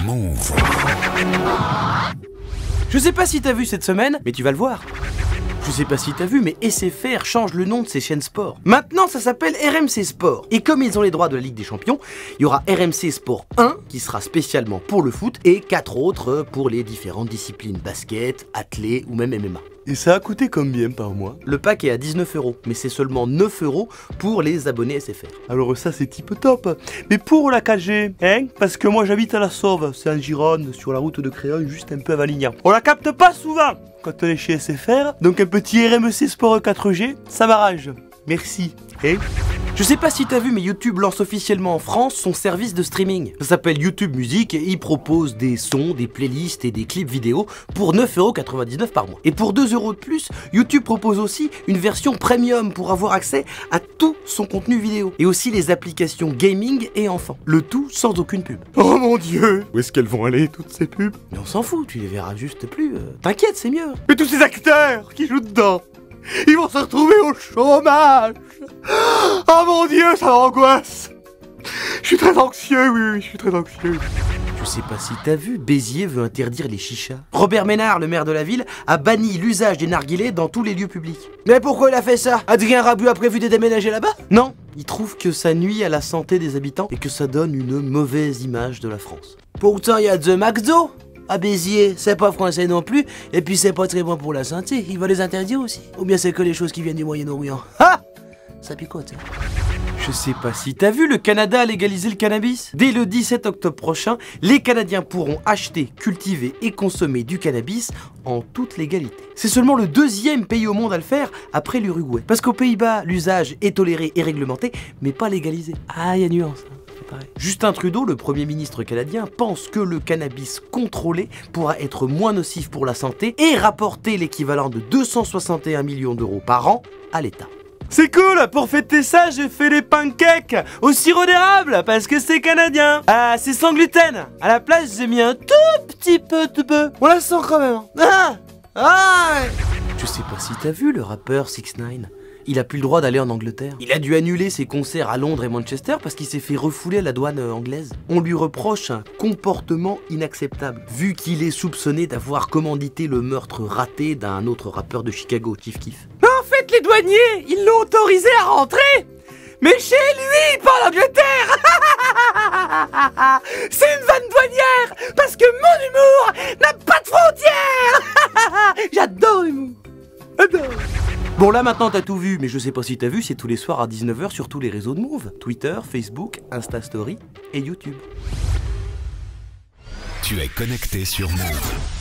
Move. Je sais pas si t'as vu cette semaine, mais tu vas le voir. Je sais pas si t'as vu, mais SFR change le nom de ses chaînes sport. Maintenant, ça s'appelle RMC Sport. Et comme ils ont les droits de la Ligue des Champions, il y aura RMC Sport 1, qui sera spécialement pour le foot, et 4 autres pour les différentes disciplines, basket, athlé ou même MMA. Et ça a coûté combien par mois? Le pack est à 19 €, mais c'est seulement 9 € pour les abonnés SFR. Alors ça c'est type top. Mais pour la 4G, hein? Parce que moi j'habite à la Sauve, c'est en Gironde, sur la route de Créon, juste un peu à Valignan. On la capte pas souvent quand on est chez SFR, donc un petit RMC Sport 4G, ça m'arrange. Merci. Hein? Je sais pas si t'as vu, mais YouTube lance officiellement en France son service de streaming. Ça s'appelle YouTube Music et il propose des sons, des playlists et des clips vidéo pour 9,99 € par mois. Et pour 2 € de plus, YouTube propose aussi une version premium pour avoir accès à tout son contenu vidéo. Et aussi les applications gaming et enfants. Le tout sans aucune pub. Oh mon dieu! Où est-ce qu'elles vont aller toutes ces pubs? Mais on s'en fout, tu les verras juste plus. T'inquiète, c'est mieux. Mais tous ces acteurs qui jouent dedans, ils vont se retrouver au chômage. Oh mon dieu, ça m'angoisse. Je suis très anxieux, oui, je suis très anxieux. Je sais pas si t'as vu, Béziers veut interdire les chichas. Robert Ménard, le maire de la ville, a banni l'usage des narguilés dans tous les lieux publics. Mais pourquoi il a fait ça? Adrien Rabu a prévu de déménager là-bas? Non, il trouve que ça nuit à la santé des habitants et que ça donne une mauvaise image de la France. Pourtant, il y a The McDo à Béziers, c'est pas français non plus, et puis c'est pas très bon pour la santé, il va les interdire aussi. Ou bien c'est que les choses qui viennent du Moyen-Orient. Ha! Ça picote. Je sais pas si t'as vu, le Canada a légalisé le cannabis. Dès le 17 octobre prochain, les Canadiens pourront acheter, cultiver et consommer du cannabis en toute légalité. C'est seulement le 2e pays au monde à le faire après l'Uruguay. Parce qu'aux Pays-Bas, l'usage est toléré et réglementé, mais pas légalisé. Ah, il y a nuance. Justin Trudeau, le Premier ministre canadien, pense que le cannabis contrôlé pourra être moins nocif pour la santé et rapporter l'équivalent de 261 millions d'euros par an à l'État. C'est cool, pour fêter ça, j'ai fait des pancakes au sirop d'érable parce que c'est canadien. Ah, c'est sans gluten. À la place, j'ai mis un tout petit peu de bœuf. On la sent quand même. Je sais pas si t'as vu le rappeur 6ix9ine. Il a plus le droit d'aller en Angleterre. Il a dû annuler ses concerts à Londres et Manchester parce qu'il s'est fait refouler à la douane anglaise. On lui reproche un comportement inacceptable, vu qu'il est soupçonné d'avoir commandité le meurtre raté d'un autre rappeur de Chicago, Chief Keef. En fait, les douaniers, ils l'ont autorisé à rentrer, mais chez lui, pas en Angleterre. C'est une vanne douanière, parce que mon humour n'a pas de frontières. J'adore l'humour. J'adore. Bon là maintenant t'as tout vu, mais je sais pas si t'as vu, c'est tous les soirs à 19 h sur tous les réseaux de Move. Twitter, Facebook, Insta Story et YouTube. Tu es connecté sur Move.